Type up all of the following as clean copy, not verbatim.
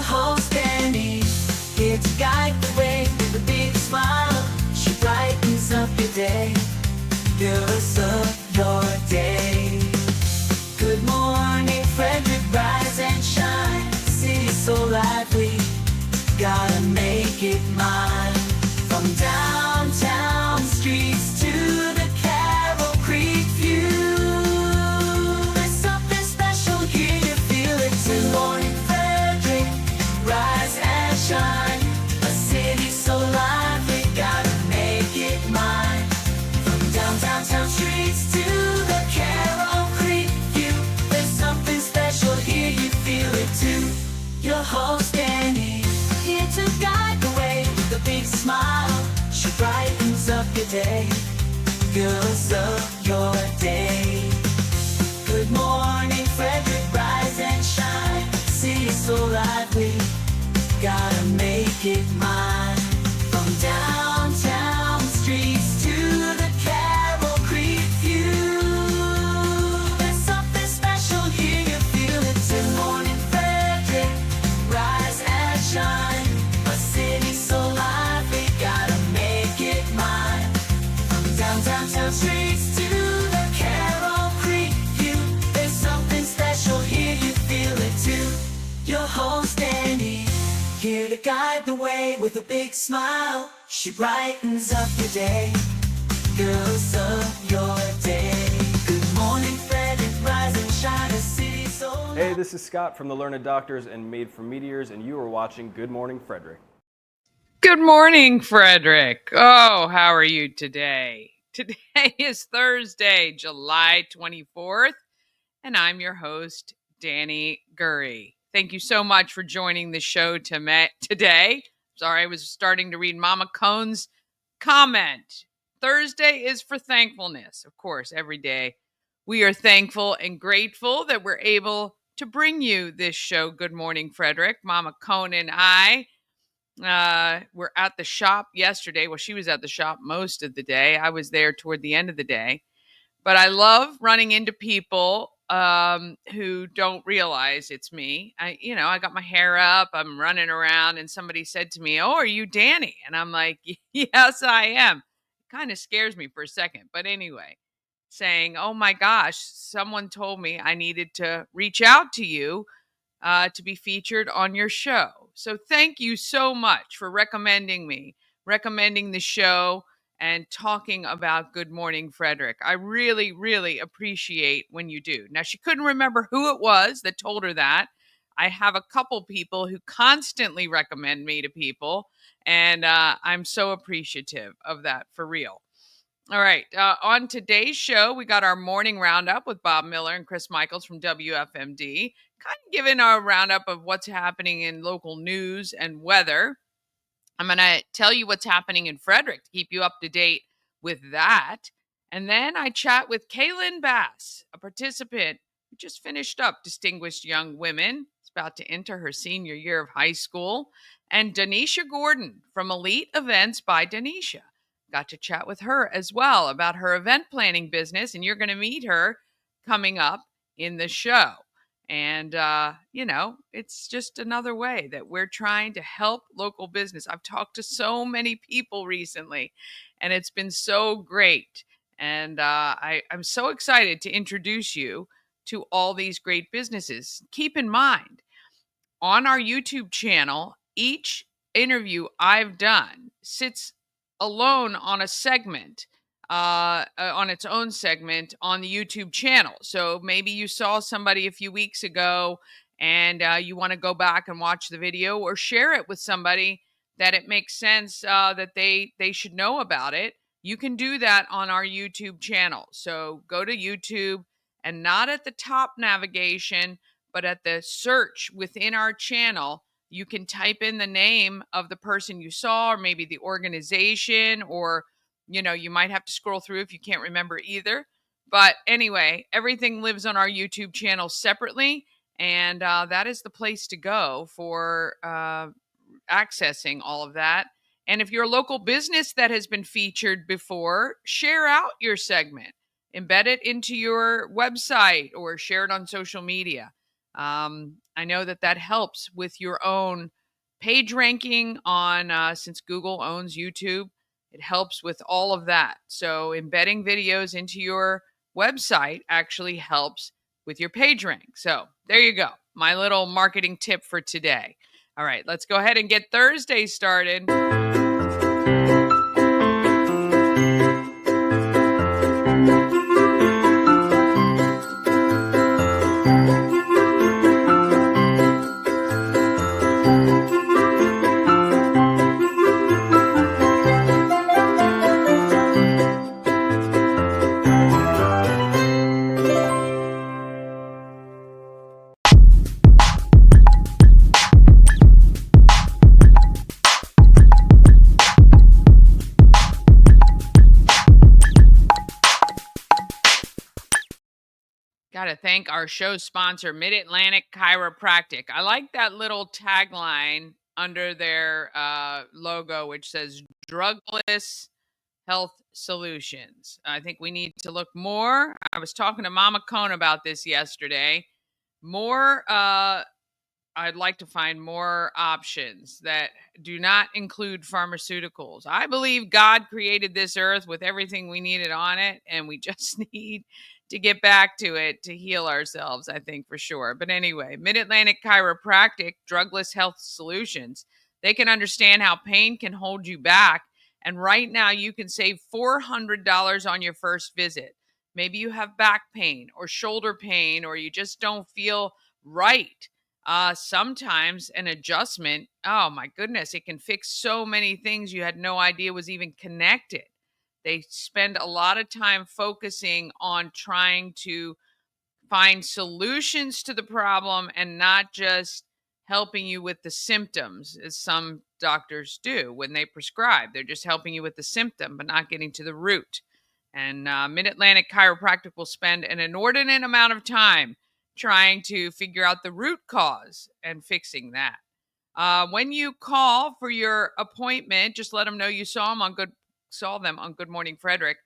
host Dani, here to guide the way with a big smile. She brightens up your day, fills up your day. Good morning Frederick, rise and shine. City's so lively, gotta make it mine. From downtown streets to the Carroll Creek view, there's something special here, you feel it too. Good morning Frederick, rise and shine. A city so lively, gotta make it mine. From downtown streets to the Carroll Creek view, there's something special here, you feel it too. Your host Dani, here to guide the way with a big smile. She brightens up your day, fills up your day. Good morning Frederick, rise and shine. City's so lively, gotta make it mine. From downtown streets to the Carroll Creek view, there's something special here, you feel it too. Good morning Frederick, rise and shine. A city so lively, gotta make it mine. From downtown streets to the Carroll Creek view, there's something special here, you feel it too. Your host Dani, here to guide the way with a big smile. She brightens up your day, fills up your day. Good morning Frederick, rise and shine. A city so Hey, this is Scott from the Learned Doctors and Made from Meteors, and you are watching Good Morning Frederick. Good morning, Frederick. Oh, how are you today? Today is Thursday, July 24th, and I'm your host, Dani Gurrie. Thank you so much for joining the show today. Sorry, I was starting to read Mama Cone's comment. Thursday is for thankfulness. Of course, every day we are thankful and grateful that we're able to bring you this show, Good Morning Frederick. Mama Cone and I were at the shop yesterday. Well, she was at the shop most of the day. I was there toward the end of the day. But I love running into people who don't realize it's me. I got my hair up, I'm running around, and somebody said to me, "Oh, are you Dani?" And I'm like, "Yes, I am." It kind of scares me for a second. But anyway, saying, "Oh my gosh, someone told me I needed to reach out to you to be featured on your show." So thank you so much for recommending the show, and talking about Good Morning Frederick. I really, really appreciate when you do. Now, she couldn't remember who it was that told her that. I have a couple people who constantly recommend me to people, and I'm so appreciative of that, for real. All right. On today's show, we got our morning roundup with Bob Miller and Chris Michaels from WFMD, kind of giving a roundup of what's happening in local news and weather. I'm going to tell you what's happening in Frederick to keep you up to date with that. And then I chat with Kaelyn Bass, a participant who just finished up Distinguished Young Women. Is about to enter her senior year of high school. And Donishea Gordon from Elite Events by Donishea. Got to chat with her as well about her event planning business. And you're going to meet her coming up in the show. And, it's just another way that we're trying to help local business. I've talked to so many people recently, and it's been so great. And I'm so excited to introduce you to all these great businesses. Keep in mind, on our YouTube channel, each interview I've done sits alone on a segment, on its own segment on the YouTube channel. So maybe you saw somebody a few weeks ago and you want to go back and watch the video, or share it with somebody that it makes sense that they should know about it. You can do that on our YouTube channel. So go to YouTube, and not at the top navigation, but at the search within our channel, you can type in the name of the person you saw, or maybe the organization, or, you might have to scroll through if you can't remember either. But anyway, everything lives on our YouTube channel separately, and that is the place to go for accessing all of that. And if you're a local business that has been featured before, share out your segment, embed it into your website, or share it on social media. I know that helps with your own page ranking on, since Google owns YouTube, it helps with all of that. So embedding videos into your website actually helps with your page rank. So there you go. My little marketing tip for today. All right, let's go ahead and get Thursday started. Got to thank our show sponsor, Mid-Atlantic Chiropractic. I like that little tagline under their logo, which says drugless health solutions. I think we need to look more. I was talking to Mama Cone about this yesterday. I'd like to find more options that do not include pharmaceuticals. I believe God created this earth with everything we needed on it, and we just need to get back to it to heal ourselves, I think, for sure. But anyway, Mid-Atlantic Chiropractic, drugless health solutions. They can understand how pain can hold you back. And right now, you can save $400 on your first visit. Maybe you have back pain or shoulder pain, or you just don't feel right. Sometimes an adjustment, oh my goodness, it can fix so many things you had no idea was even connected. They spend a lot of time focusing on trying to find solutions to the problem and not just helping you with the symptoms, as some doctors do when they prescribe. They're just helping you with the symptom, but not getting to the root. And Mid-Atlantic Chiropractic will spend an inordinate amount of time trying to figure out the root cause and fixing that. When you call for your appointment, just let them know you saw them on Good Morning Frederick,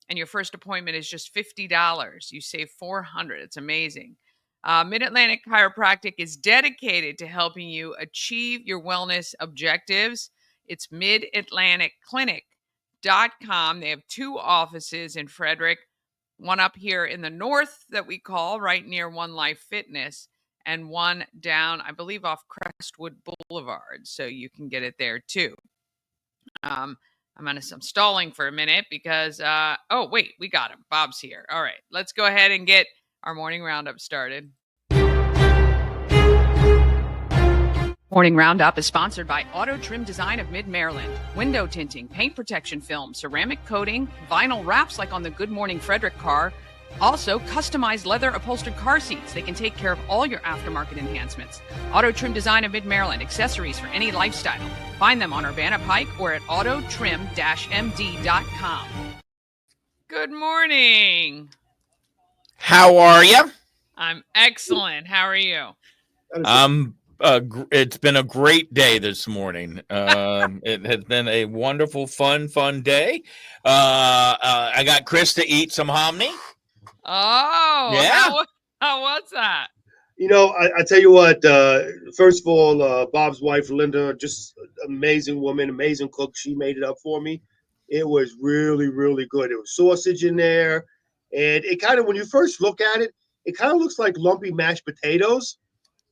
and your first appointment is just $50. You save $400. It's amazing. Mid-Atlantic Chiropractic is dedicated to helping you achieve your wellness objectives. It's midatlanticclinic.com. They have 2 offices in Frederick, one up here in the north that we call right near One Life Fitness, and one down, I believe, off Crestwood Boulevard. So you can get it there too. I'm stalling for a minute because, oh, wait, we got him. Bob's here. All right, let's go ahead and get our morning roundup started. Morning Roundup is sponsored by Auto Trim Design of Mid-Maryland. Window tinting, paint protection film, ceramic coating, vinyl wraps like on the Good Morning Frederick car. Also, customized leather upholstered car seats. They can take care of all your aftermarket enhancements. Auto Trim Design of Mid-Maryland, accessories for any lifestyle. Find them on Urbana Pike or at autotrim-md.com. Good morning. How are you? I'm excellent. How are you? It's been a great day this morning. It has been a wonderful, fun day. I got Chris to eat some hominy. Oh, yeah. How was that? You know, I tell you what, first of all, Bob's wife, Linda, just amazing woman, amazing cook. She made it up for me. It was really, really good. There was sausage in there. And it kind of, when you first look at it, it kind of looks like lumpy mashed potatoes.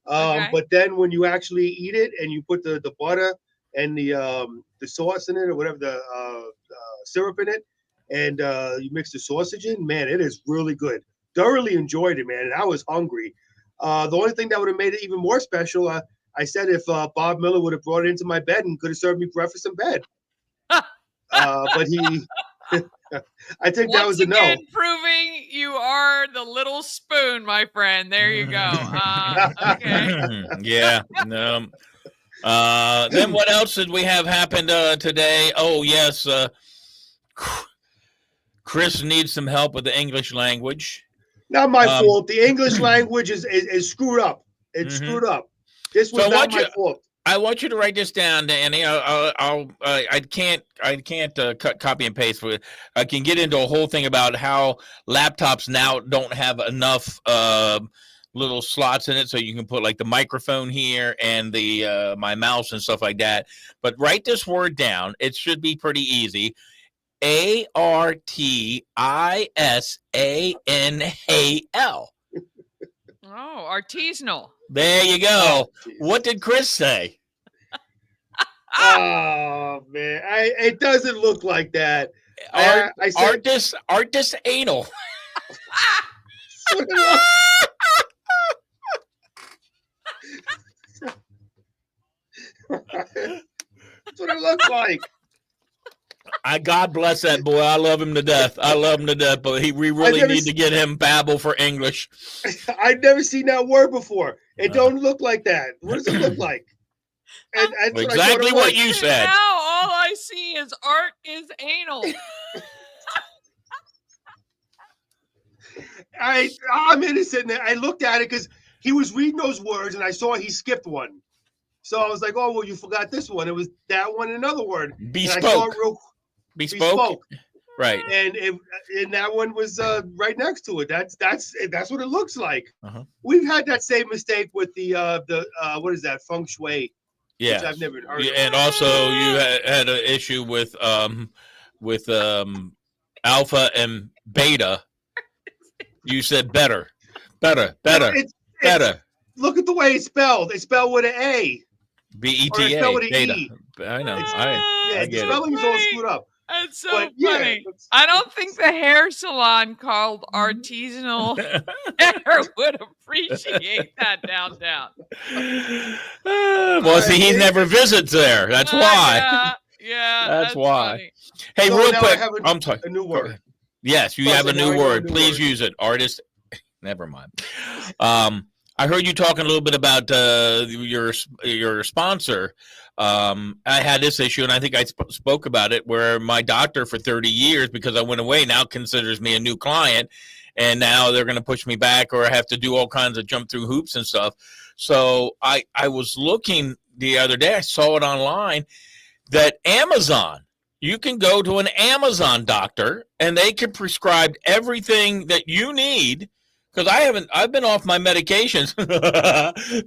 Okay. But then when you actually eat it and you put the butter and the sauce in it or whatever, the syrup in it, and you mix the sausage in, man, it is really good. Thoroughly enjoyed it, man. And I was hungry. The only thing that would have made it even more special, I said if Bob Miller would have brought it into my bed and could have served me breakfast in bed. But he, I think that was a no. Once again, proving you are the little spoon, my friend. There you go. Okay. Yeah. No. Then what else did we have happened today? Oh, yes. Chris needs some help with the English language. Not my fault. The English language is screwed up. It's screwed up. This was not my fault. I want you to write this down, Danny. I can't cut copy and paste for it. I can get into a whole thing about how laptops now don't have enough little slots in it so you can put like the microphone here and the my mouse and stuff like that. But write this word down. It should be pretty easy. ARTISANAL. Oh, artisanal. There you go. Oh, geez. What did Chris say? Oh man, it doesn't look like that. I said Artis anal. that's what it looks- that's what it looks like. God bless that boy. I love him to death. But we really never need to get him Babel for English. I've never seen that word before. It don't look like that. What does it look like? And that's Exactly what you And said. now all I see is art is anal. I'm innocent. I looked at it because he was reading those words, and I saw he skipped one. So I was like, "Oh, well, you forgot this one. It was that one, another word." And I saw it real Bespoke. Right. and that one was right next to it. That's what it looks like. Uh-huh. We've had that same mistake with the what is that, feng shui? Yeah. Which I've never heard of. And also you had an issue with alpha and beta. You said better. It's, look at the way it's spelled. It's spelled with an A. BETA. spelled with an Beta. E. I know. Yeah, I the get it. spelling is all screwed up. That's so But, yeah, funny. that's- I don't think the hair salon called artisanal hair would appreciate that down. Well, see, he never visits there. That's why. Yeah, That's why. funny. Hey, So real now quick. I have I'm sorry. a new Go word. ahead. Yes, you So have a now new I know a word. new Please word. use it. Artist. Never mind. I heard you talking a little bit about your sponsor. I had this issue, and I think I spoke about it, where my doctor for 30 years, because I went away, now considers me a new client, and now they're going to push me back, or I have to do all kinds of jump through hoops and stuff. So I was looking the other day, I saw it online, that Amazon, you can go to an Amazon doctor, and they can prescribe everything that you need. Because I've been off my medications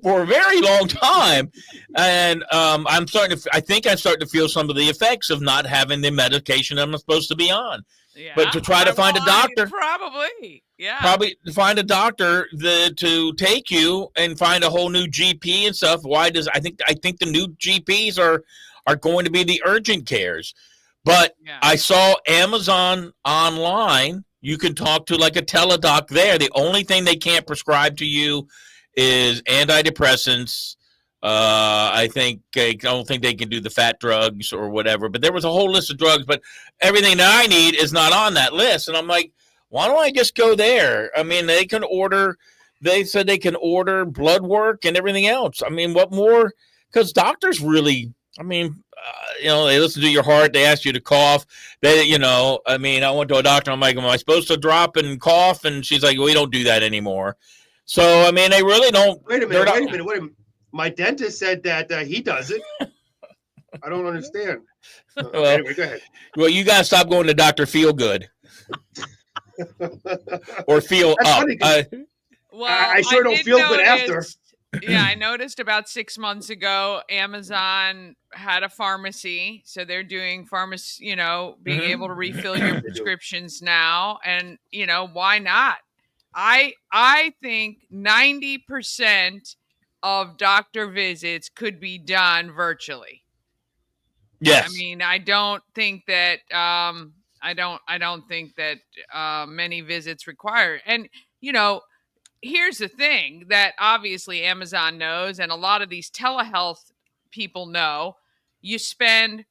for a very long time, and I think I'm starting to feel some of the effects of not having the medication I'm supposed to be on. Yeah. But to try to find a doctor, probably to find a doctor to take you and find a whole new GP and stuff. I think the new GPs are going to be the urgent cares, but Yeah. I saw Amazon online. You can talk to like a teledoc there. The only thing they can't prescribe to you is antidepressants. I don't think they can do the fat drugs or whatever, but there was a whole list of drugs, but everything that I need is not on that list. And I'm like, why don't I just go there? I mean, they said they can order blood work and everything else. I mean, what more? Because doctors really, I mean, they listen to your heart. They ask you to cough. I went to a doctor. I'm like, am I supposed to drop and cough? And she's like, we don't do that anymore. So, I mean, they really don't. Wait a minute. My dentist said that he does it. I don't understand. Well, Anyway, go ahead. Well, you got to stop going to Dr. Feel Good or Feel That's Up. funny 'cause Well, I sure don't did feel good after. notice- Yeah, I noticed about 6 months ago, Amazon had a pharmacy, so they're doing being Mhm. able to refill your prescriptions now, and why not? I think 90% of doctor visits could be done virtually. Yes. I mean, I don't think that many visits required, and here's the thing that obviously Amazon knows, and a lot of these telehealth people know. You spend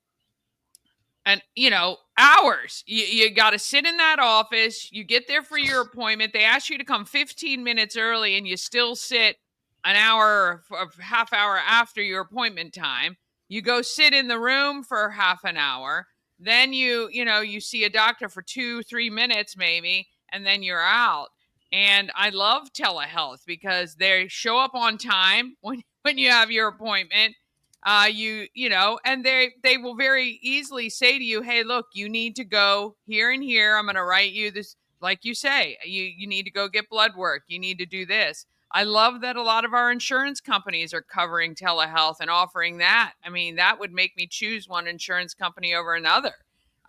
hours. You got to sit in that office. You get there for your appointment. They ask you to come 15 minutes early, and you still sit an hour or half hour after your appointment time. You go sit in the room for half an hour. Then you see a doctor for 2-3 minutes maybe, and then you're out. And I love telehealth because they show up on time when you have your appointment. And they will very easily say to you, hey, look, you need to go here and here. I'm going to write you this, like you say, you need to go get blood work. You need to do this. I love that a lot of our insurance companies are covering telehealth and offering that. I mean, that would make me choose one insurance company over another.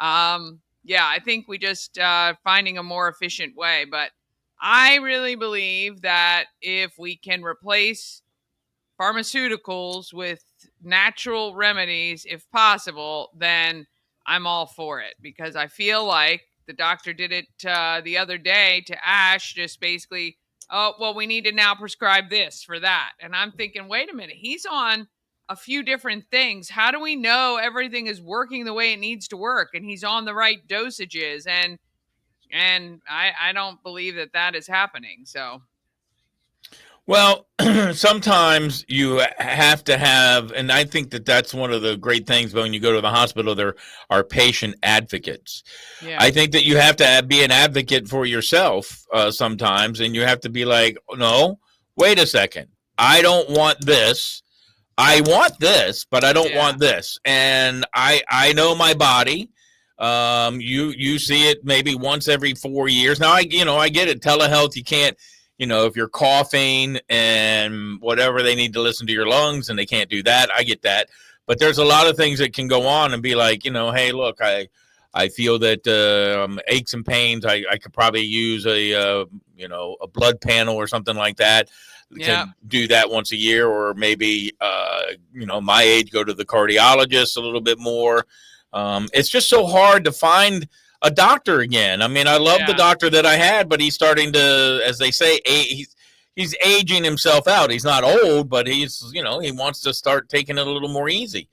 Yeah, I think we just finding a more efficient way. But I really believe that if we can replace pharmaceuticals with natural remedies, if possible, then I'm all for it, because I feel like the doctor did it the other day to Ash, just basically, oh, well, we need to now prescribe this for that. And I'm thinking, wait a minute, he's on a few different things. How do we know everything is working the way it needs to work and he's on the right dosages? And I don't believe that that is happening. So Well, sometimes you have to have, and I think that that's one of the great things when you go to the hospital, there are patient advocates. yeah, I think that you have to be an advocate for yourself sometimes, and you have to be like, no, wait a second. I don't want this. I want this, but I don't yeah, want this. And I know my body. You see it maybe once every 4 years. Now I get it. Telehealth, you can't, if you're coughing and whatever, they need to listen to your lungs and they can't do that. I get that. But there's a lot of things that can go on and be like, hey, look, I feel that aches and pains. I could probably use a blood panel or something like that. yeah. Can do that once a year, or maybe my age, go to the cardiologist a little bit more. It's just so hard to find a doctor again. I mean, I love the Yeah. doctor that I had, but he's starting to, as they say, he's aging himself out. He's not old, but he's he wants to start taking it a little more easy.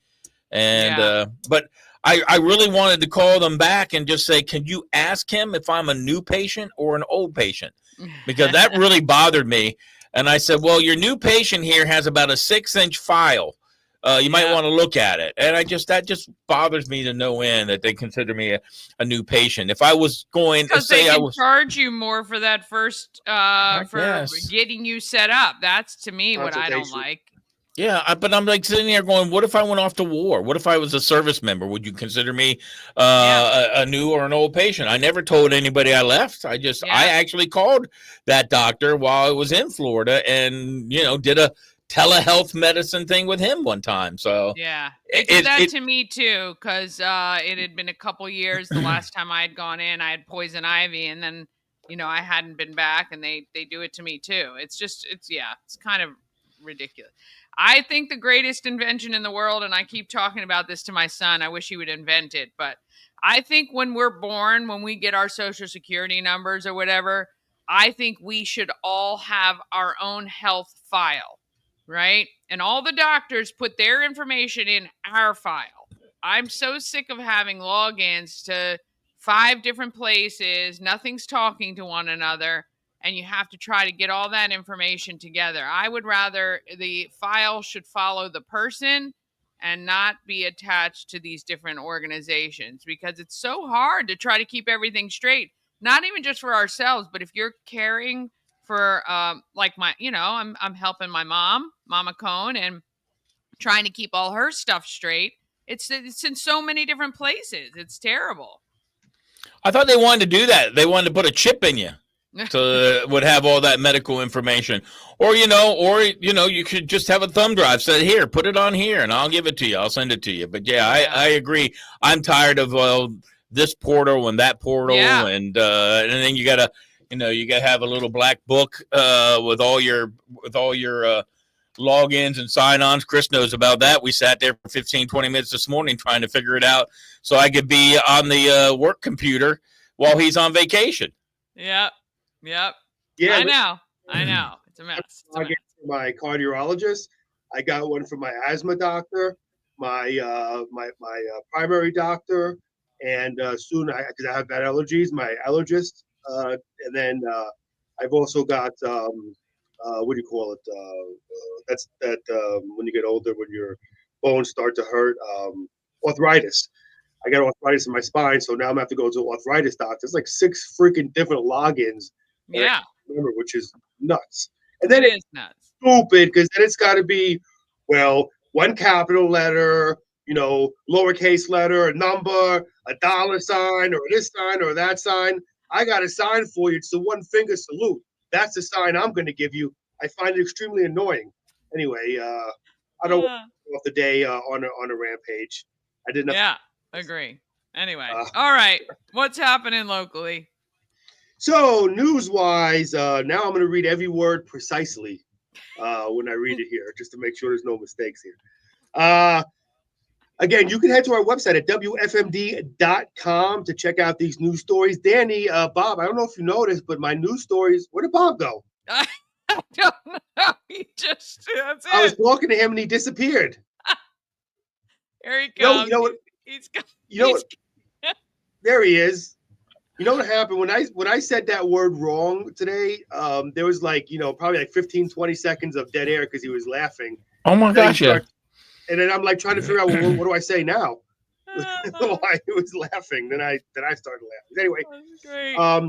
And Yeah. but I really wanted to call them back and just say, can you ask him if I'm a new patient or an old patient? Because that really bothered me. And I said, well, your new patient here has about a 6-inch file. You might want to look at it. And that just bothers me to no end that they consider me a new patient. If I was going to say I was charge you more for that first for guess. getting you set up. That's to me what I don't Consultation. like. Yeah, but I'm like sitting there going, what if I went off to war? What if I was a service member? Would you consider me a new or an old patient? I never told anybody I left. I actually called that doctor while I was in Florida and, did a telehealth medicine thing with him one time. So Yeah, they did that to me too, because it had been a couple years the last time I had gone in. I had poison ivy, and then I hadn't been back, and they do it to me too. It's kind of ridiculous. I think the greatest invention in the world, and I keep talking about this to my son, I wish he would invent it, but I think when we're born, when we get our social security numbers or whatever, I think we should all have our own health file, right? And all the doctors put their information in our file. I'm so sick of having logins to 5 different places, nothing's talking to one another, and you have to try to get all that information together. I would rather the file should follow the person and not be attached to these different organizations, because it's so hard to try to keep everything straight, not even just for ourselves, but if you're caring for like I'm helping my Mama Cone, and trying to keep all her stuff straight. It's in so many different places. It's terrible. I thought they wanted to do that. They wanted to put a chip in you. So would have all that medical information, or you could just have a thumb drive. Say, here, put it on here, and I'll give it to you. I'll send it to you. But yeah. I agree. I'm tired of this portal and that portal, and then you gotta have a little black book with all your logins and sign-ons. Chris knows about that. We sat there for 15-20 minutes this morning trying to figure it out so I could be on the work computer while he's on vacation. Yep. Yeah, I know. It's a mess. I get from my cardiologist. I got one from my asthma doctor, my primary doctor, and soon because I have bad allergies, my allergist, and then I've also got what do you call it? That's when you get older, when your bones start to hurt, arthritis. I got arthritis in my spine, so now I'm gonna have to go to an arthritis doctor. It's like 6 freaking different logins. Yeah, remember, which is nuts. And then it is nuts. Stupid, because then it's got to be, well, one capital letter, lowercase letter, a number, a dollar sign, or this sign or that sign. I got a sign for you. It's the one finger salute. That's the sign I'm going to give you. I find it extremely annoying. Anyway, I don't want to off the day on a rampage. I did enough. Yeah, agree. Anyway, Uh, all right. What's happening locally? So news-wise, now I'm going to read every word precisely when I read it here, just to make sure there's no mistakes here. Again, you can head to our website at WFMD.com to check out these news stories. Danny, Bob, I don't know if you noticed, but my news stories, where did Bob go? I don't know. He just, that's I was it. talking to him and he disappeared. Here he No, comes. you know what? He's You know what? There he is. You know what happened when I said that word wrong today? There was probably like 15, 20 seconds of dead air because he was laughing. Oh my gosh, yeah. And then I'm like trying to figure out, well, what do I say now? Why he was laughing. Then I started laughing. Anyway, great. I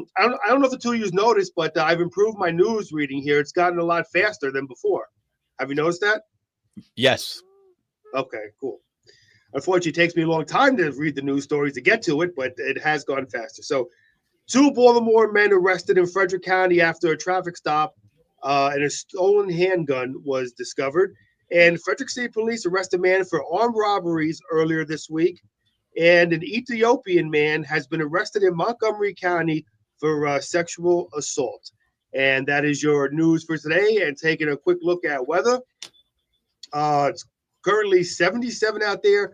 don't know if the two of you noticed, but I've improved my news reading here. It's gotten a lot faster than before. Have you noticed that? Yes. Okay, cool. Unfortunately, it takes me a long time to read the news stories to get to it, but it has gone faster. So, 2 Baltimore men arrested in Frederick County after a traffic stop, and a stolen handgun was discovered. And Frederick City Police arrested a man for armed robberies earlier this week. And an Ethiopian man has been arrested in Montgomery County for sexual assault. And that is your news for today. And taking a quick look at weather. It's currently 77 out there,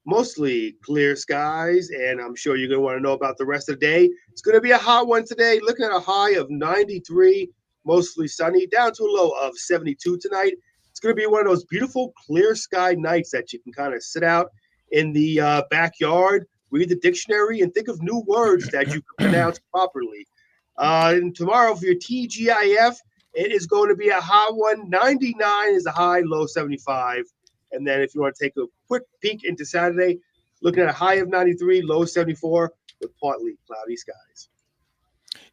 mostly clear skies, and I'm sure you're going to want to know about the rest of the day. It's going to be a hot one today, looking at a high of 93, mostly sunny, down to a low of 72 tonight. It's going to be one of those beautiful clear sky nights that you can kind of sit out in the backyard, read the dictionary, and think of new words that you can pronounce properly. And tomorrow for your TGIF, it is going to be a hot one. 99 is a high, low 75. And then if you want to take a quick peek into Saturday, looking at a high of 93, low 74 with partly cloudy skies.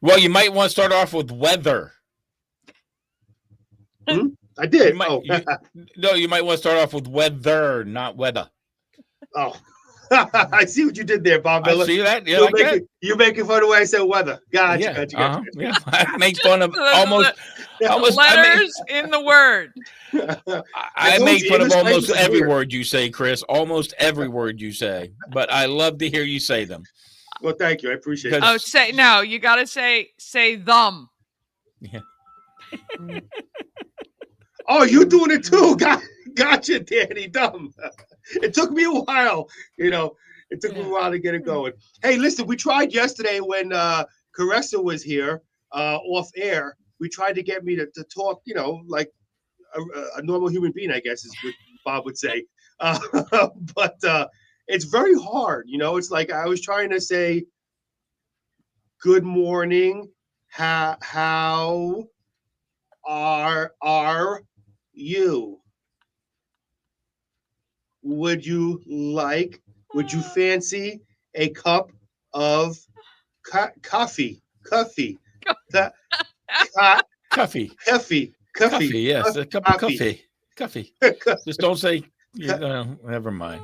Well, you might want to start off with weather. I did. You might want to start off with weather, not weather. Oh, I see what you did there, Bob Miller. I see that. Yeah, you're making fun of the way I said weather. Gotcha. Yeah, I make fun of almost letters in the word. I make fun of almost every word you say, Chris. Almost every word you say, but I love to hear you say them. Well, thank you. I appreciate it. Oh, you got to say them. Yeah. Oh, you doing it too? Gotcha, Danny. Dumb. It took me a while. It took me a while to get it going. Hey, listen, we tried yesterday when Caressa was here off air. We tried to get me to talk, like a normal human being, I guess is what Bob would say. But it's very hard. It's like I was trying to say, good morning. How are you? Would you fancy a cup of coffee? Coffee. Yes, a cup of coffee. Coffee. Just don't say. Never mind.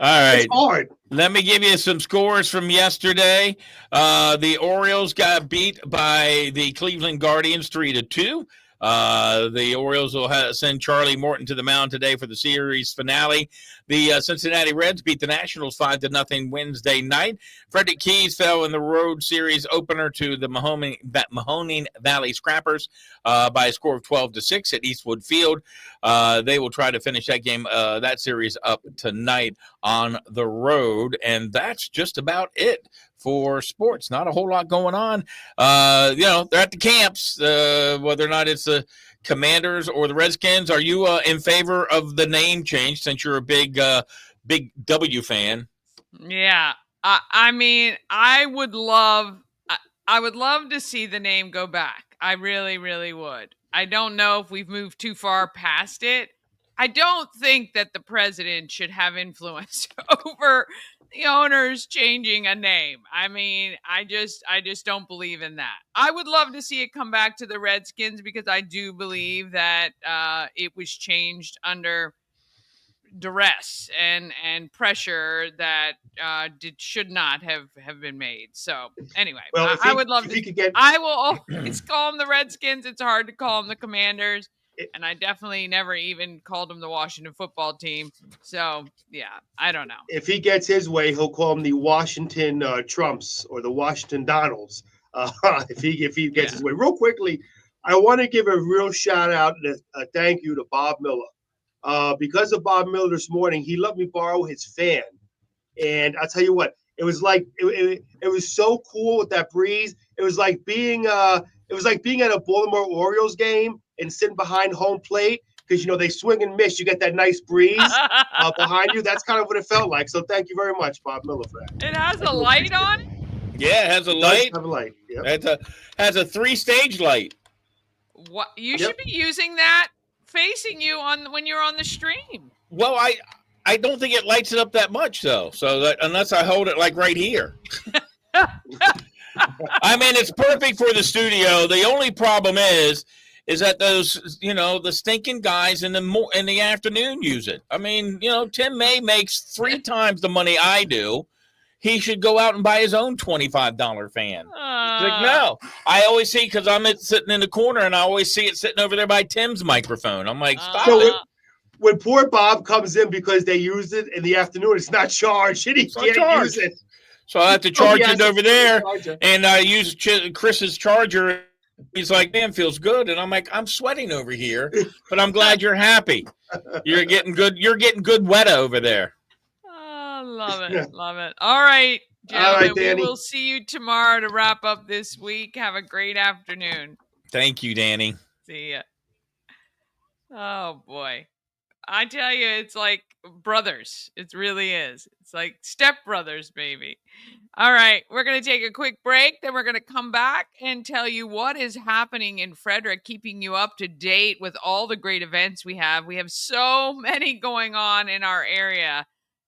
All right. It's hard. Let me give you some scores from yesterday. The Orioles got beat by the Cleveland Guardians 3-2. The Orioles will send Charlie Morton to the mound today for the series finale. The Cincinnati Reds beat the Nationals 5-0 Wednesday night. Frederick Keys fell in the road series opener to the Mahoning Valley Scrappers by a score of 12-6 at Eastwood Field. They will try to finish that series up tonight on the road, and that's just about it for sports. Not a whole lot going on. They're at the camps, whether or not it's the Commanders or the Redskins. Are you in favor of the name change since you're a big W fan? Yeah. I mean, I would love to see the name go back. I really, really would. I don't know if we've moved too far past it. I don't think that the president should have influence over the owners changing a name. I mean, I just don't believe in that. I would love to see it come back to the Redskins because I do believe that it was changed under duress and pressure that should not have been made. So anyway, Well, I would love if to. he could get, I will always call them the Redskins. It's hard to call them the Commanders. It- And I definitely never even called them the Washington football team. So yeah, I don't know. if he gets his way, he'll call them the Washington Trumps or the Washington Donalds. If he gets his way. Real quickly, I want to give a real shout out and a thank you to Bob Miller. Because of Bob Miller this morning, he let me borrow his fan, and I'll tell you what, it was like it was so cool with that breeze. It was like being at a Baltimore Orioles game and sitting behind home plate because they swing and miss. You get that nice breeze behind you. That's kind of what it felt like. So thank you very much, Bob Miller, for that. It has I a do light appreciate on it. it. Yeah, it has a It does light. have a light. Yep. Has a 3-stage light. What you Yep. should be using that facing you on when you're on the stream. Well, I don't think it lights it up that much though. So that unless I hold it like right here. I mean, it's perfect for the studio. The only problem is that those, the stinking guys in the afternoon use it. I mean, Tim May makes 3 times the money I do. He should go out and buy his own $25 fan. He's like, no. I always see, because I'm sitting in the corner, and I always see it sitting over there by Tim's microphone. I'm like, stop So it. when poor Bob comes in because they used it in the afternoon, it's not charged and he It's not can't charged. use it. So I have to Oh, charge yes, it over there, charger. and I use Chris's charger. He's like, man, feels good. And I'm like, I'm sweating over here, but I'm glad you're happy. You're getting good wet over there. Oh, love it. Love it. All right, gentlemen. All right, Danny. We will see you tomorrow to wrap up this week. Have a great afternoon. Thank you, Danny. See ya. Oh, boy. I tell you, it's like brothers. It really is. It's like stepbrothers, baby. All right, we're going to take a quick break. Then we're going to come back and tell you what is happening in Frederick, keeping you up to date with all the great events we have. We have so many going on in our area,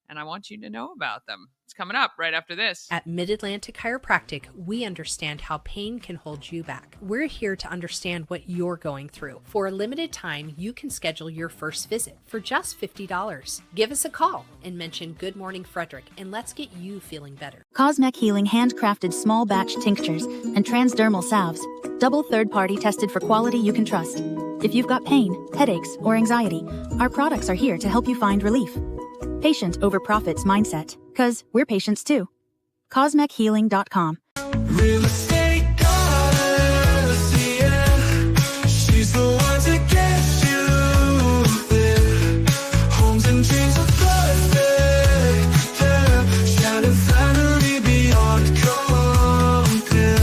and I want you to know about them. It's coming up right after this. At Mid-Atlantic Chiropractic, we understand how pain can hold you back. We're here to understand what you're going through. For a limited time, you can schedule your first visit for just $50. Give us a call and mention Good Morning Frederick, and let's get you feeling better. Cosmec Healing handcrafted small batch tinctures and transdermal salves, double third-party tested for quality you can trust. If you've got pain, headaches, or anxiety, our products are here to help you find relief. Patient over profits mindset, 'cause we're patients too. CosmecHealing.com. Real estate goddess, yeah. She's the one to get you there. Homes and dreams are perfect, yeah. Shining finally beyond compare.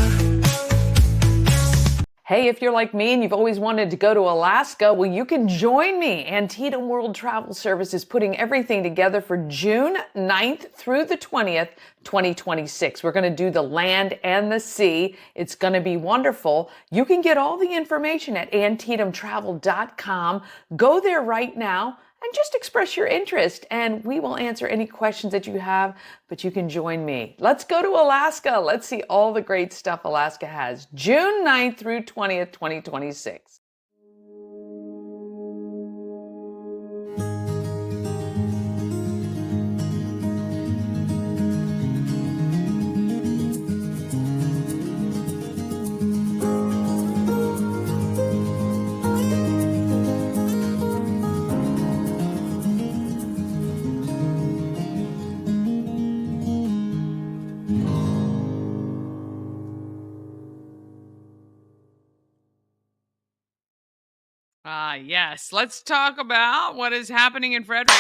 Hey, if you're like me and you've always wanted to go to Alaska, well, you can join me. Antietam World Travel Service is putting everything together for June 9th through the 20th, 2026. We're going to do the land and the sea. It's going to be wonderful. You can get all the information at antietamtravel.com. Go there right now and just express your interest, and we will answer any questions that you have, but you can join me. Let's go to Alaska. Let's see all the great stuff Alaska has. June 9th through 20th, 2026. Yes. Let's talk about what is happening in Frederick.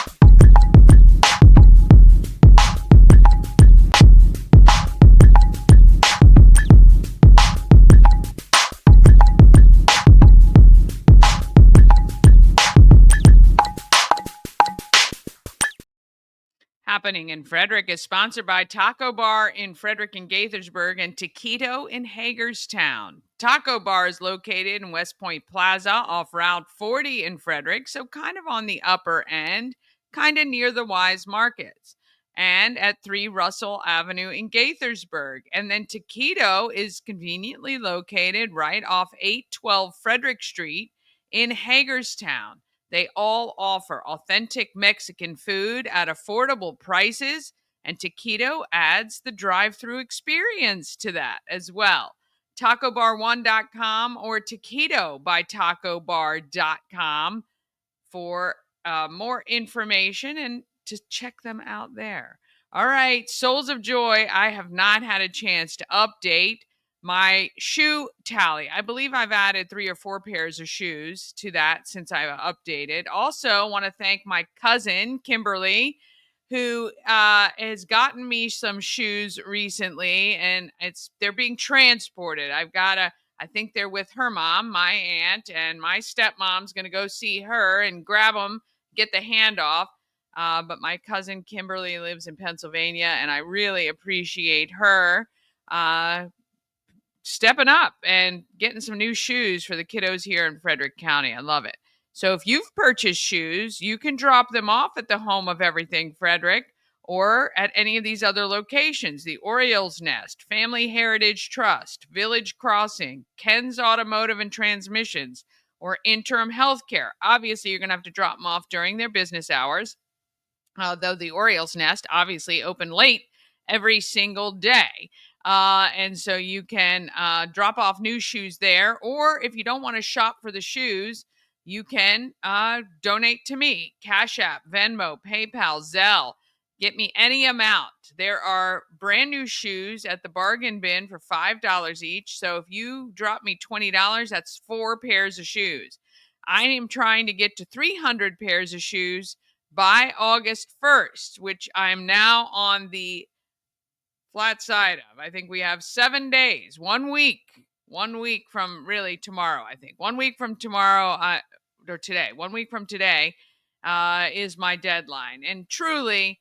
Happening in Frederick is sponsored by Taco Bar in Frederick and Gaithersburg and Taquito in Hagerstown. Taco Bar is located in West Point Plaza off Route 40 in Frederick, so kind of on the upper end, kind of near the Wise Markets, and at 3 Russell Avenue in Gaithersburg. And then Taquito is conveniently located right off 812 Frederick Street in Hagerstown. They all offer authentic Mexican food at affordable prices, and Taquito adds the drive-through experience to that as well. TacoBar1.com or Taquito by TacoBar.com for more information and to check them out there. All right, Souls of Joy, I have not had a chance to update my shoe tally. I believe I've added 3 or 4 pairs of shoes to that since I've updated. Also, want to thank my cousin, Kimberly, who has gotten me some shoes recently, and they're being transported. I think they're with her mom, my aunt, and my stepmom's going to go see her and grab them, get the handoff. But my cousin Kimberly lives in Pennsylvania, and I really appreciate her stepping up and getting some new shoes for the kiddos here in Frederick County. I love it. So if you've purchased shoes, you can drop them off at the Home of Everything Frederick or at any of these other locations: the Orioles Nest, Family Heritage Trust, Village Crossing, Ken's Automotive and Transmissions, or Interim Healthcare. Obviously, you're going to have to drop them off during their business hours, though the Orioles Nest obviously open late every single day. And so you can drop off new shoes there. Or if you don't want to shop for the shoes, you can donate to me. Cash App, Venmo, PayPal, Zelle. Get me any amount. There are brand new shoes at the bargain bin for $5 each. So if you drop me $20, that's 4 pairs of shoes. I am trying to get to 300 pairs of shoes by August 1st, which I'm now on the flat side of. I think we have 7 days, 1 week from really tomorrow. I think 1 week from tomorrow, or today, 1 week from today is my deadline. And truly,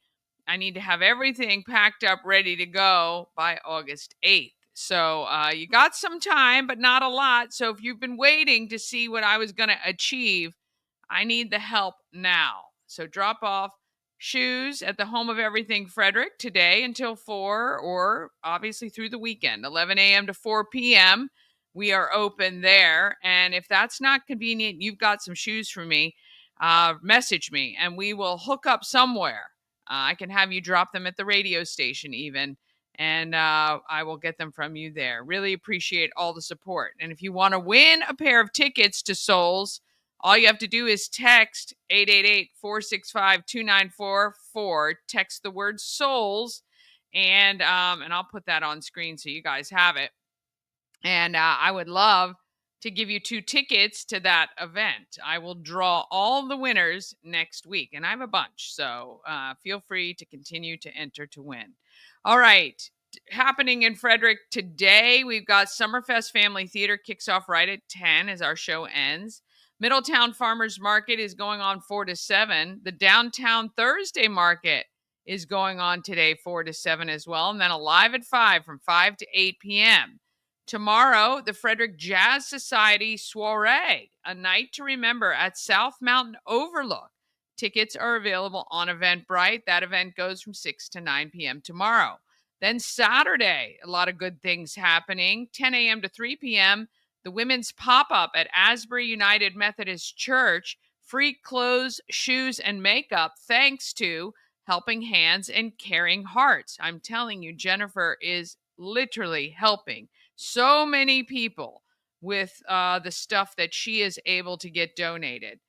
I need to have everything packed up, ready to go by August 8th. So you got some time, but not a lot. So if you've been waiting to see what I was going to achieve, I need the help now. So drop off shoes at the Home of Everything Frederick today until 4, or obviously through the weekend, 11 a.m. to 4 p.m. We are open there. And if that's not convenient, you've got some shoes for me, message me and we will hook up somewhere. I can have you drop them at the radio station even, and I will get them from you there. Really appreciate all the support. And if you want to win a pair of tickets to Souls, all you have to do is text 888-465-2944. Text the word Souls, and I'll put that on screen so you guys have it. And I would love to give you 2 tickets to that event. I will draw all the winners next week, and I have a bunch, so feel free to continue to enter to win. All right, happening in Frederick today, we've got Summerfest Family Theater kicks off right at 10 as our show ends. Middletown Farmers Market is going on 4 to 7. The Downtown Thursday Market is going on today 4 to 7 as well, and then Alive at 5 from 5 to 8 p.m. Tomorrow, the Frederick Jazz Society Soiree, a night to remember at South Mountain Overlook. Tickets are available on Eventbrite. That event goes from 6 to 9 p.m. tomorrow. Then Saturday, a lot of good things happening. 10 a.m. to 3 p.m., the Women's Pop-Up at Asbury United Methodist Church. Free clothes, shoes, and makeup thanks to Helping Hands and Caring Hearts. I'm telling you, Jennifer is literally helping so many people with the stuff that she is able to get donated.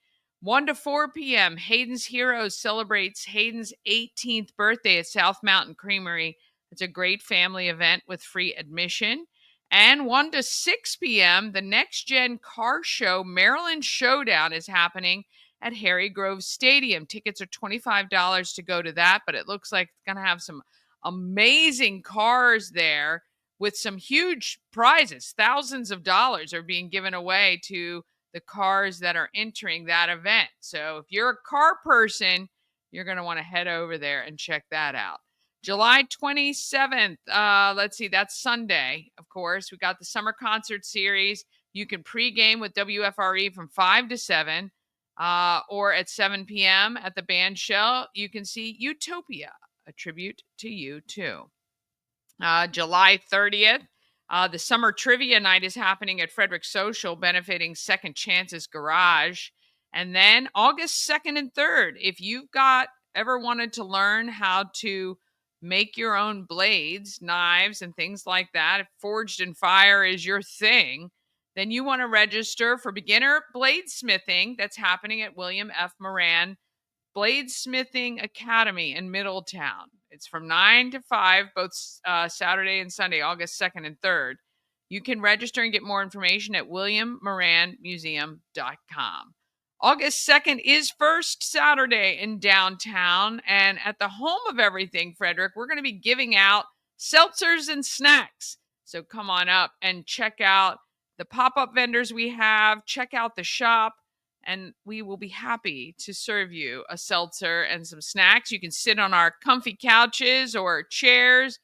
1 to 4 p.m., Hayden's Heroes celebrates Hayden's 18th birthday at South Mountain Creamery. It's a great family event with free admission. And 1 to 6 p.m., the Next Gen Car Show Maryland Showdown is happening at Harry Grove Stadium. Tickets are $25 to go to that, but it looks like it's going to have some amazing cars there with some huge prizes. Thousands of dollars are being given away to the cars that are entering that event. So if you're a car person, you're going to want to head over there and check that out. July 27th, let's see, that's Sunday, of course. We got the Summer Concert Series. You can pregame with WFRE from 5 to 7, or at 7 p.m. at the band shell, you can see Utopia, a tribute to U2. July 30th, the Summer Trivia Night is happening at Frederick Social, benefiting Second Chances Garage. And then August 2nd and 3rd, if you've ever wanted to learn how to make your own blades, knives, and things like that, if forged in fire is your thing, then you want to register for beginner bladesmithing that's happening at William F. Moran Bladesmithing Academy in Middletown. It's from 9 to 5, both Saturday and Sunday, August 2nd and 3rd. You can register and get more information at williammoranmuseum.com. August 2nd is First Saturday in downtown, and at the Home of Everything Frederick, we're going to be giving out seltzers and snacks. So come on up and check out the pop-up vendors we have, check out the shop, and we will be happy to serve you a seltzer and some snacks. You can sit on our comfy couches or chairs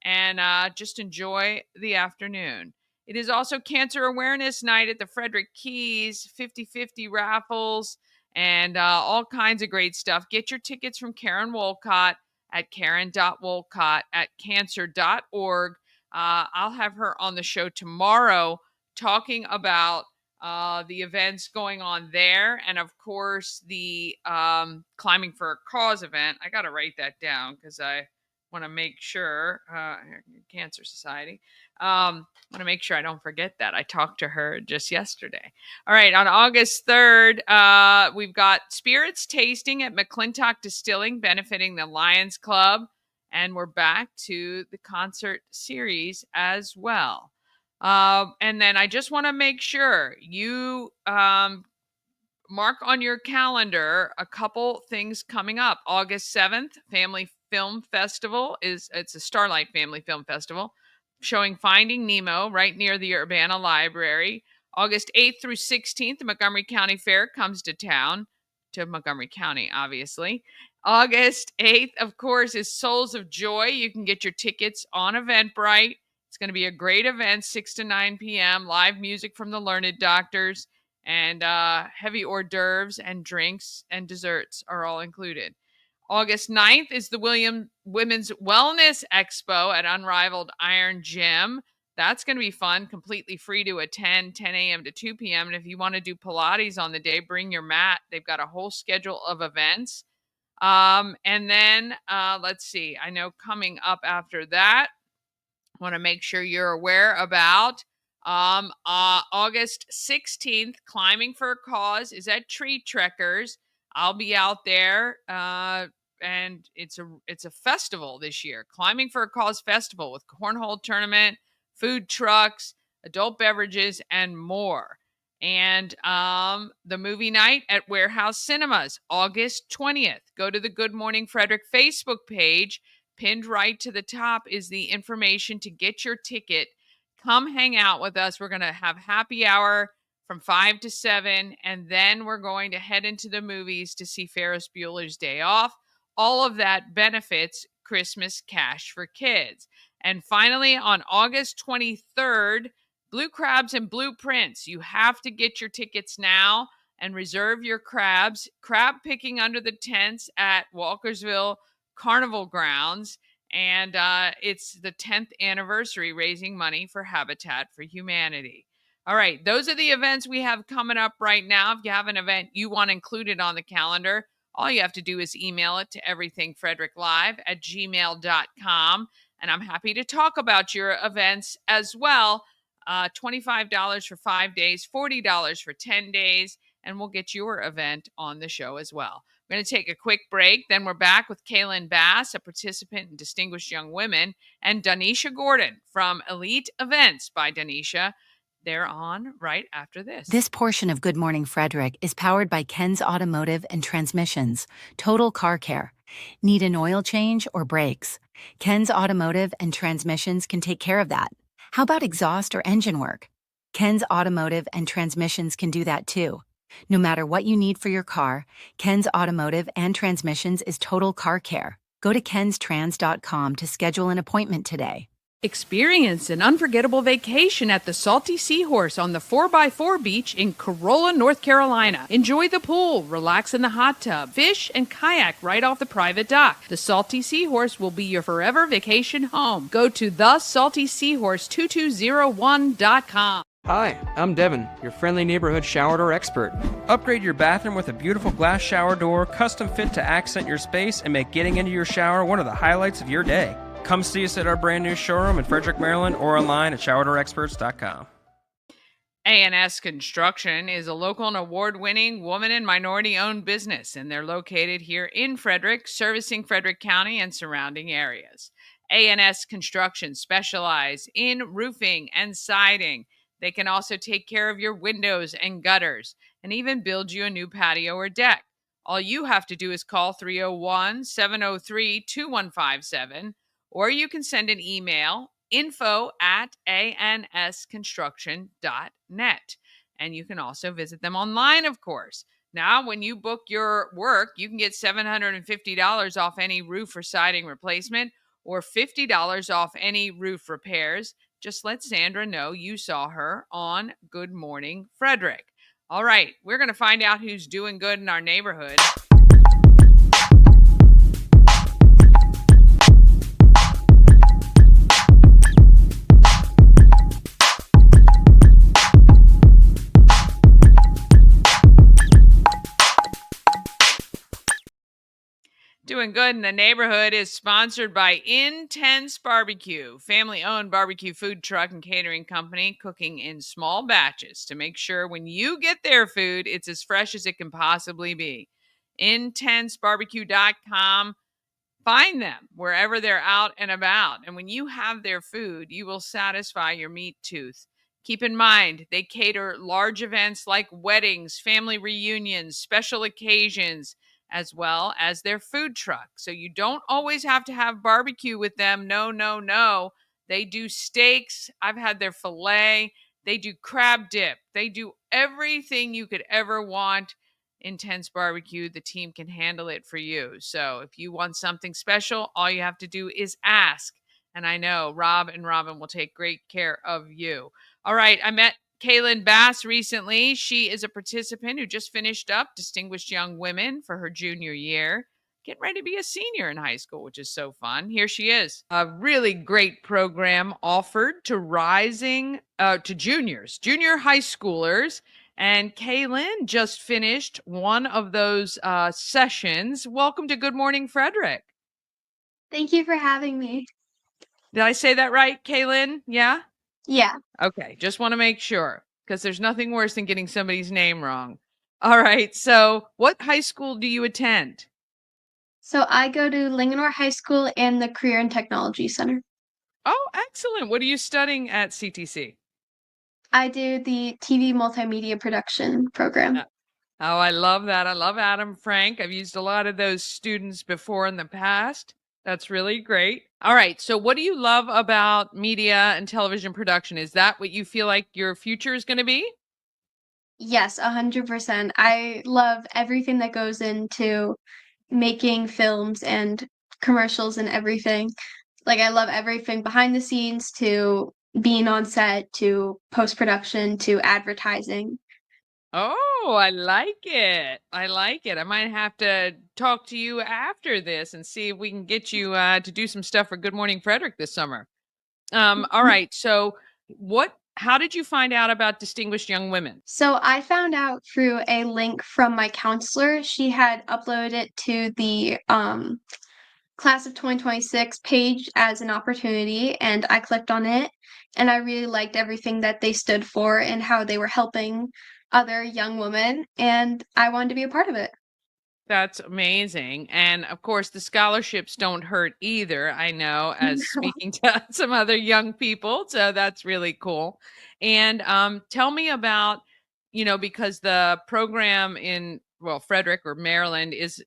and just enjoy the afternoon. It is also Cancer Awareness Night at the Frederick Keys, 50/50 raffles, and all kinds of great stuff. Get your tickets from Karen Wolcott at karen.wolcott@cancer.org. I'll have her on the show tomorrow talking about the events going on there, and of course the Climbing for a Cause event. I got to write that down because I want to make sure, Cancer Society, want to make sure I don't forget that. I talked to her just yesterday. All right, on August 3rd, we've got spirits tasting at McClintock Distilling benefiting the Lions Club, and we're back to the concert series as well. And then I just want to make sure you mark on your calendar a couple things coming up. August 7th, Family Film Festival it's a Starlight Family Film Festival showing Finding Nemo right near the Urbana Library. August 8th through 16th, the Montgomery County Fair comes to town, to Montgomery County, obviously. August 8th, of course, is Souls of Joy. You can get your tickets on Eventbrite. It's going to be a great event, 6 to 9 p.m., live music from the Learned Doctors, and heavy hors d'oeuvres and drinks and desserts are all included. August 9th is the Women's Wellness Expo at Unrivaled Iron Gym. That's going to be fun, completely free to attend, 10 a.m. to 2 p.m. And if you want to do Pilates on the day, bring your mat. They've got a whole schedule of events. And then, let's see, I know coming up after that, I want to make sure you're aware about August 16th, Climbing for a Cause is at Tree Trekkers. I'll be out there, and it's a festival this year, Climbing for a Cause Festival with cornhole tournament, food trucks, adult beverages, and more. And the movie night at Warehouse Cinemas, August 20th. Go to the Good Morning Frederick Facebook page. Pinned right to the top is the information to get your ticket. Come hang out with us. We're going to have happy hour from 5 to 7, and then we're going to head into the movies to see Ferris Bueller's Day Off. All of that benefits Christmas Cash for Kids. And finally, on August 23rd, Blue Crabs and Blueprints. You have to get your tickets now and reserve your crabs. Crab picking under the tents at Walkersville Carnival Grounds. And it's the 10th anniversary raising money for Habitat for Humanity. All right, those are the events we have coming up right now. If you have an event you want included on the calendar, all you have to do is email it to everythingfredericklive@gmail.com. And I'm happy to talk about your events as well. $25 for 5 days, $40 for 10 days, and we'll get your event on the show as well. We're going to take a quick break. Then we're back with Kaelyn Bass, a participant in Distinguished Young Women, and Donishea Gordon from Elite Events by Donishea. They're on right after this. This portion of Good Morning Frederick is powered by Ken's Automotive and Transmissions, Total Car Care. Need an oil change or brakes? Ken's Automotive and Transmissions can take care of that. How about exhaust or engine work? Ken's Automotive and Transmissions can do that too. No matter what you need for your car, Ken's Automotive and Transmissions is Total Car Care. Go to kenstrans.com to schedule an appointment today. Experience an unforgettable vacation at the Salty Seahorse on the 4x4 beach in Corolla, North Carolina. Enjoy the pool, relax in the hot tub, fish, and kayak right off the private dock. The Salty Seahorse will be your forever vacation home. Go to thesaltyseahorse2201.com. Hi, I'm Devin, your friendly neighborhood shower door expert. Upgrade your bathroom with a beautiful glass shower door, custom fit to accent your space and make getting into your shower one of the highlights of your day. Come see us at our brand new showroom in Frederick, Maryland, or online at showerdoorexperts.com. A&S Construction is a local and award-winning woman and minority-owned business, and they're located here in Frederick, servicing Frederick County and surrounding areas. A&S Construction specialize in roofing and siding. They can also take care of your windows and gutters and even build you a new patio or deck. All you have to do is call 301-703-2157, or you can send an email, info@ansconstruction.net. And you can also visit them online, of course. Now, when you book your work, you can get $750 off any roof or siding replacement or $50 off any roof repairs. Just let Sandra know you saw her on Good Morning Frederick. All right, we're going to find out who's doing good in our neighborhood. Doing Good in the Neighborhood is sponsored by Intense Barbecue, family-owned barbecue food truck and catering company cooking in small batches to make sure when you get their food, it's as fresh as it can possibly be. IntenseBarbecue.com. Find them wherever they're out and about. And when you have their food, you will satisfy your meat tooth. Keep in mind, they cater large events like weddings, family reunions, special occasions, as well as their food truck. So you don't always have to have barbecue with them. No, no, no. They do steaks. I've had their filet. They do crab dip. They do everything you could ever want. Intense Barbecue, the team can handle it for you. So if you want something special, all you have to do is ask. And I know Rob and Robin will take great care of you. All right, I met Kaelyn Bass recently. She is a participant who just finished up Distinguished Young Women for her junior year. Getting ready to be a senior in high school, which is so fun. Here she is. A really great program offered to to junior high schoolers. And Kaelyn just finished one of those sessions. Welcome to Good Morning Frederick. Thank you for having me. Did I say that right, Kaelyn? Yeah? Yeah. Okay, just want to make sure because there's nothing worse than getting somebody's name wrong. All right, so what high school do you attend? So I go to Linganore High School and the Career and Technology Center. Oh, excellent. What are you studying at CTC? I do the TV multimedia production program. Oh, I love that. I love Adam Frank. I've used a lot of those students before in the past. That's really great. All right. So, what do you love about media and television production? Is that what you feel like your future is going to be? Yes, 100%. I love everything that goes into making films and commercials and everything. Like, I love everything behind the scenes to being on set to post-production to advertising. Oh, I like it. I like it. I might have to talk to you after this and see if we can get you to do some stuff for Good Morning Frederick this summer. All right. So, how did you find out about Distinguished Young Women? So I found out through a link from my counselor. She had uploaded it to the class of 2026 page as an opportunity, and I clicked on it, and I really liked everything that they stood for and how they were helping other young women, and I wanted to be a part of it. That's amazing. And of course, the scholarships don't hurt either. I know, as speaking to some other young people. So that's really cool. And tell me about, because the program in, well, Frederick or Maryland is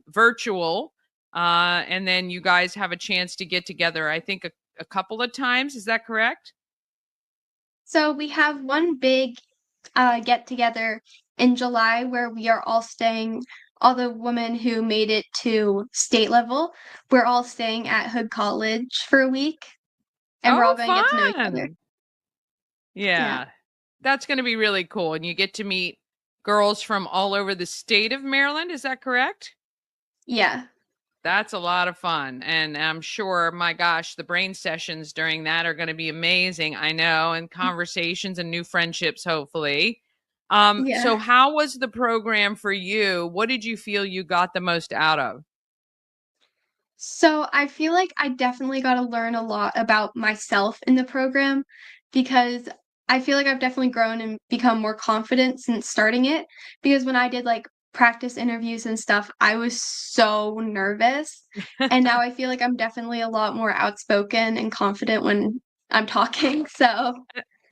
virtual. And then you guys have a chance to get together, I think, a couple of times. Is that correct? So we have one big get together in July where we are all the women who made it to state level, we're all staying at Hood College for a week, and we're all Oh, going to get to know each other. fun. Yeah. That's going to be really cool. And you get to meet girls from all over the state of Maryland. Is that correct? Yeah. That's a lot of fun. And I'm sure, my gosh, the brain sessions during that are going to be amazing. I know, and conversations and new friendships, hopefully. So Yeah. how was the program for you? What did you feel you got the most out of? So I feel like I definitely got to learn a lot about myself in the program because I feel like I've definitely grown and become more confident since starting it. Because when I did like practice interviews and stuff, I was so nervous. And now I feel like I'm definitely a lot more outspoken and confident when I'm talking. So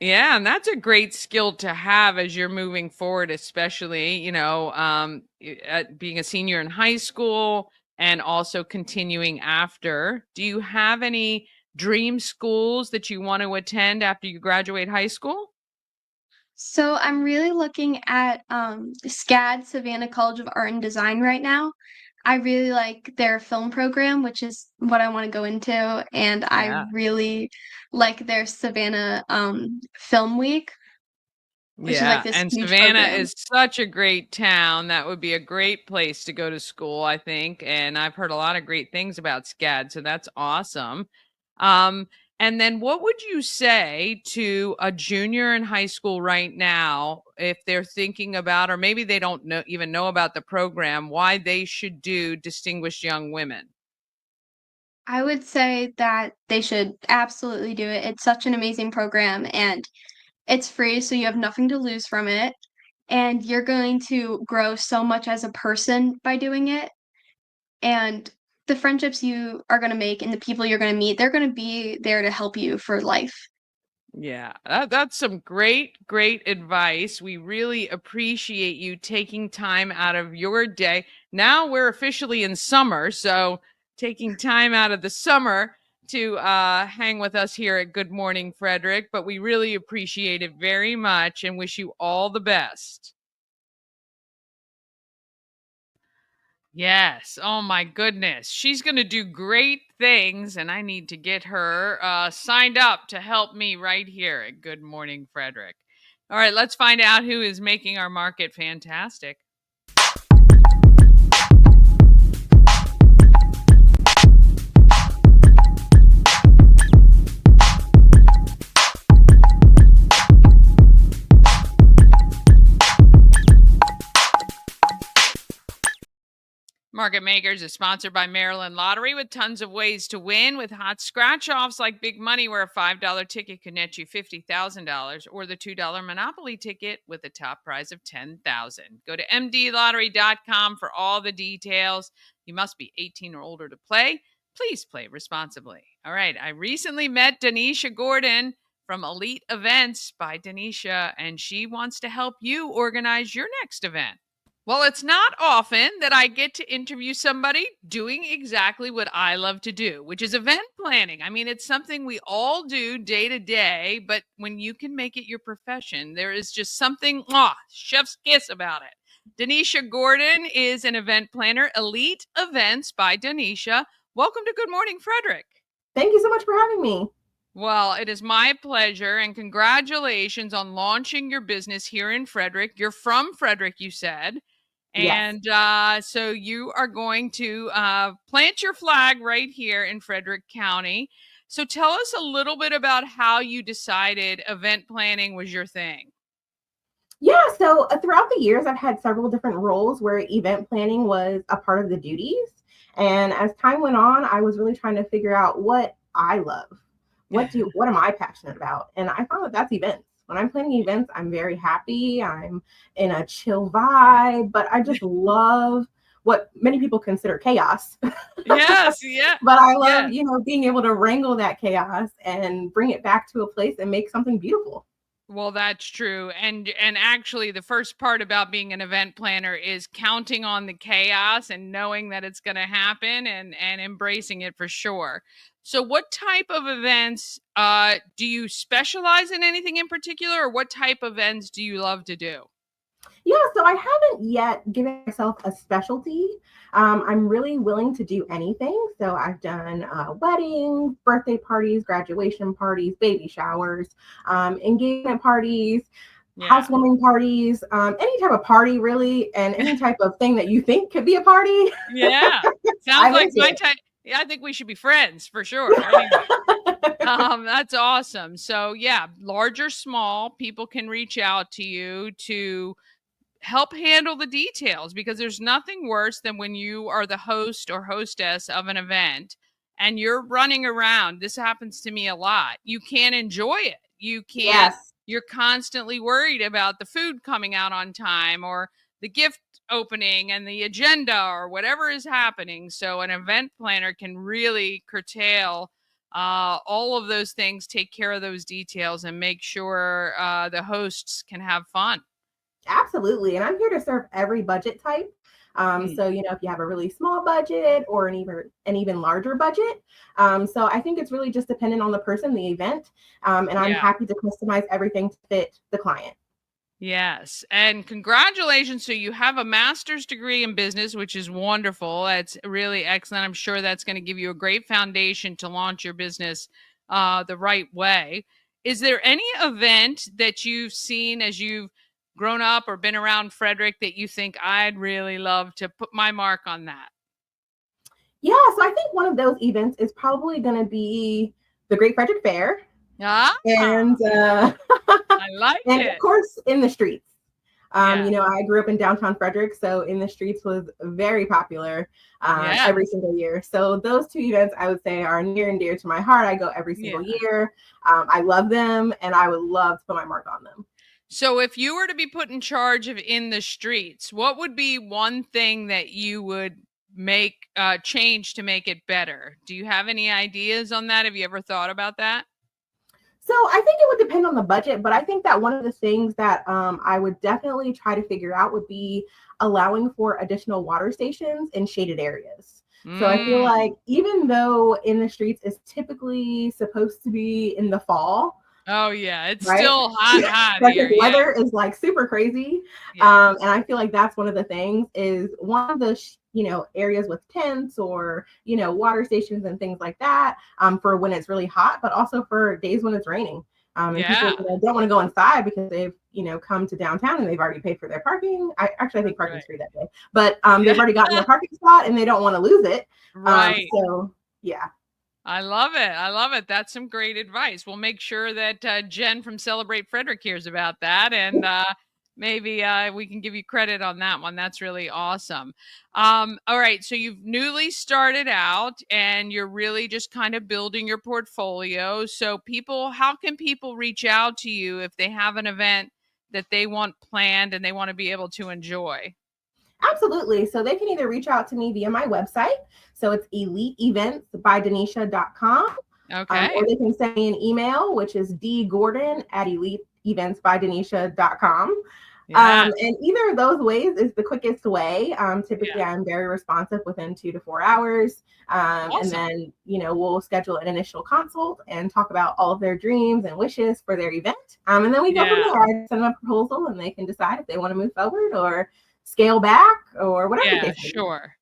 Yeah, and that's a great skill to have as you're moving forward, especially, at being a senior in high school and also continuing after. Do you have any dream schools that you want to attend after you graduate high school? So I'm really looking at SCAD, Savannah College of Art and Design right now. I really like their film program, which is what I want to go into, and I Yeah. really like their Savannah Film Week, which is like Yeah, this and huge Savannah program. is such a great town. That would be a great place to go to school, I think. And I've heard a lot of great things about SCAD, so that's awesome. Um, and then what would you say to a junior in high school right now if they're thinking about, or maybe they don't even know about the program, why they should do Distinguished Young Women? I would say that they should absolutely do it. It's such an amazing program, and it's free, so you have nothing to lose from it. And you're going to grow so much as a person by doing it. And the friendships you are gonna make and the people you're gonna meet, they're gonna be there to help you for life. Yeah, that's some great, great advice. We really appreciate you taking time out of your day. Now we're officially in summer, so taking time out of the summer to hang with us here at Good Morning Frederick. But we really appreciate it very much and wish you all the best. Yes. Oh my goodness. She's going to do great things, and I need to get her signed up to help me right here at Good Morning Frederick. All right, let's find out who is making our market fantastic. Market Makers is sponsored by Maryland Lottery with tons of ways to win with hot scratch offs like Big Money, where a $5 ticket could net you $50,000, or the $2 Monopoly ticket with a top prize of $10,000. Go to mdlottery.com for all the details. You must be 18 or older to play. Please play responsibly. All right. I recently met Donishea Gordon from Elite Events by Donishea, and she wants to help you organize your next event. Well, it's not often that I get to interview somebody doing exactly what I love to do, which is event planning. I mean, it's something we all do day to day, but when you can make it your profession, there is just something, chef's kiss about it. Donishea Gordon is an event planner, Elite Events by Donishea. Welcome to Good Morning Frederick. Thank you so much for having me. Well, it is my pleasure, and congratulations on launching your business here in Frederick. You're from Frederick, you said. Yes. And so you are going to plant your flag right here in Frederick County. So tell us a little bit about how you decided event planning was your thing. Yeah, so throughout the years, I've had several different roles where event planning was a part of the duties. And as time went on, I was really trying to figure out what I love. What am I passionate about? And I found that that's events. When I'm planning events, I'm very happy. I'm in a chill vibe, but I just love what many people consider chaos. Yes, yeah. But I love, Yes. being able to wrangle that chaos and bring it back to a place and make something beautiful. Well, that's true. And actually the first part about being an event planner is counting on the chaos and knowing that it's going to happen and embracing it for sure. So what type of events do you specialize in anything in particular, or what type of events do you love to do? Yeah, so I haven't yet given myself a specialty. I'm really willing to do anything. So I've done weddings, birthday parties, graduation parties, baby showers, engagement parties, housewarming parties, any type of party really, and any type of thing that you think could be a party. Yeah. Sounds I'm like into my it. type. Yeah, I think we should be friends for sure. Anyway. That's awesome. So yeah, large or small, people can reach out to you to help handle the details, because there's nothing worse than when you are the host or hostess of an event and you're running around. This happens to me a lot. You can't enjoy it. You can't, Yes. you're constantly worried about the food coming out on time or the gift opening and the agenda or whatever is happening. So an event planner can really curtail all of those things, take care of those details, and make sure the hosts can have fun. Absolutely. And I'm here to serve every budget type. Mm. So, if you have a really small budget or an even larger budget. So I think it's really just dependent on the person, the event. And I'm Yeah. happy to customize everything to fit the client. Yes. And congratulations. So you have a master's degree in business, which is wonderful. That's really excellent. I'm sure that's going to give you a great foundation to launch your business the right way. Is there any event that you've seen as you've grown up or been around Frederick that you think I'd really love to put my mark on that? Yeah, so I think one of those events is probably going to be the Great Frederick Fair. Ah, And I like and it. of course in the streets. Yeah. I grew up in downtown Frederick, so in the streets was very popular every Yes. single year. So those two events I would say are near and dear to my heart. I go every single Yeah. year. I love them, and I would love to put my mark on them. So if you were to be put in charge of in the streets, what would be one thing that you would make change to make it better? Do you have any ideas on that? Have you ever thought about that? So I think it would depend on the budget, but I think that one of the things that I would definitely try to figure out would be allowing for additional water stations in shaded areas. So I feel Mm. like even though in the streets is typically supposed to be in the fall, Oh yeah, it's right? still hot Frederick here. Yeah. weather is like super crazy. Yeah. And I feel like that's one of the things is one of the, areas with tents or, water stations and things like that for when it's really hot, but also for days when it's raining. And people Yeah. don't want to go inside because they've, come to downtown and they've already paid for their parking. I think parking's Right. free that day, but Yeah. they've already gotten their parking spot and they don't want to lose it. Right. So yeah. I love it. I love it. That's some great advice. We'll make sure that Jen from Celebrate Frederick hears about that, and maybe we can give you credit on that one. That's really awesome. All right. So you've newly started out and you're really just kind of building your portfolio. So how can people reach out to you if they have an event that they want planned and they want to be able to enjoy? Absolutely. So they can either reach out to me via my website. So it's eliteeventsbydonishea.com. Okay. Or they can send me an email, which is dgordon@eliteeventsbydonishea.com. Yeah. And either of those ways is the quickest way. Typically, Yeah. I'm very responsive within 2 to 4 hours. And Awesome. then, we'll schedule an initial consult and talk about all of their dreams and wishes for their event. And then we go from Yeah. there. I send them a proposal and they can decide if they want to move forward or scale back or whatever the Yeah, case may be. sure.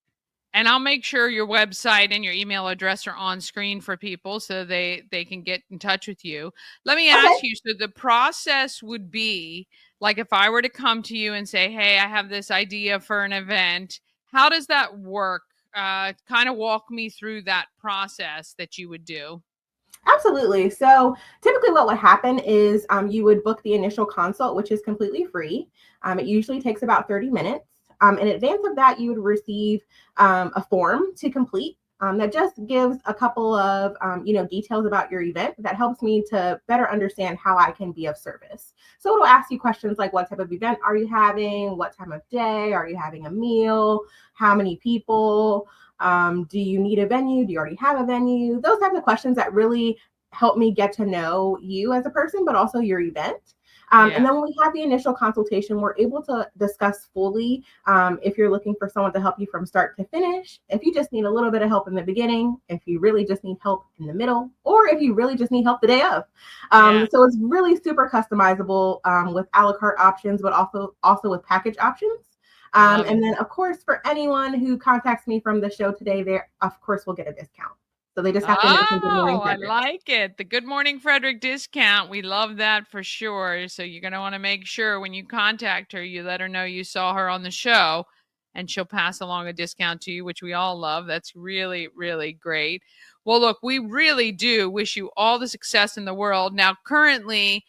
And I'll make sure your website and your email address are on screen for people so they can get in touch with you. Let me Okay. ask you, so the process would be like if I were to come to you and say, "Hey, I have this idea for an event." How does that work? Kind of walk me through that process that you would do. Absolutely. So typically what would happen is you would book the initial consult, which is completely free. It usually takes about 30 minutes. In advance of that, you would receive a form to complete that just gives a couple of details about your event that helps me to better understand how I can be of service. So it'll ask you questions like what type of event are you having? What time of day? Are you having a meal? How many people? Do you need a venue? Do you already have a venue? Those types of questions that really help me get to know you as a person, but also your event. And then when we have the initial consultation, we're able to discuss fully if you're looking for someone to help you from start to finish, if you just need a little bit of help in the beginning, if you really just need help in the middle, or if you really just need help the day of. So it's really super customizable with a la carte options, but also with package options. And then, of course, for anyone who contacts me from the show today, there, of course, will get a discount. So they just have to mention Good Morning Oh, I Frederick. like it. The Good Morning Frederick discount. We love that for sure. So you're going to want to make sure when you contact her, you let her know you saw her on the show and she'll pass along a discount to you, which we all love. That's really, really great. Well, look, we really do wish you all the success in the world. Now, currently,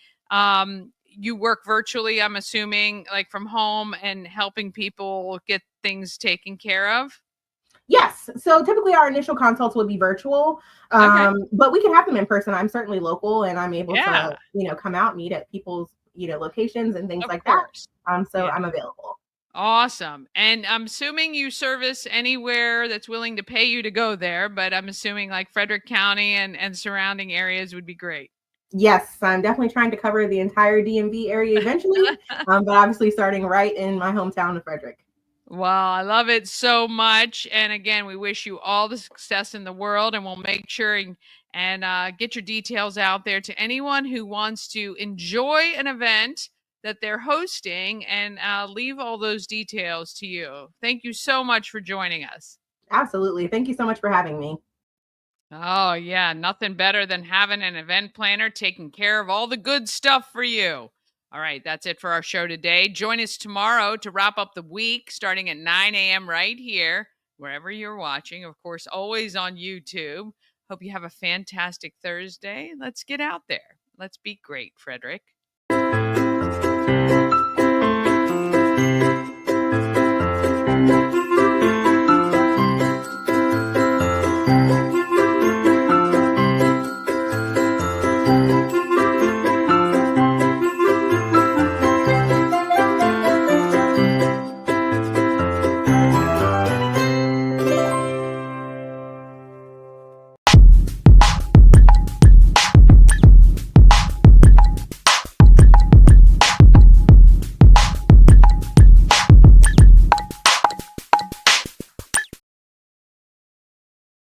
you work virtually, I'm assuming, like from home and helping people get things taken care of. Yes. So typically our initial consults would be virtual, but we can have them in person. I'm certainly local and I'm able Yeah. to, come out, meet at people's, locations and things Of like course. that. So Yeah. I'm available. Awesome. And I'm assuming you service anywhere that's willing to pay you to go there, but I'm assuming like Frederick County and surrounding areas would be great. Yes, I'm definitely trying to cover the entire DMV area eventually, but obviously starting right in my hometown of Frederick. Well, I love it so much. And again, we wish you all the success in the world, and we'll make sure and get your details out there to anyone who wants to enjoy an event that they're hosting, and leave all those details to you. Thank you so much for joining us. Absolutely. Thank you so much for having me. Oh, yeah. Nothing better than having an event planner taking care of all the good stuff for you. All right. That's it for our show today. Join us tomorrow to wrap up the week starting at 9 a.m. right here, wherever you're watching. Of course, always on YouTube. Hope you have a fantastic Thursday. Let's get out there. Let's be great, Frederick.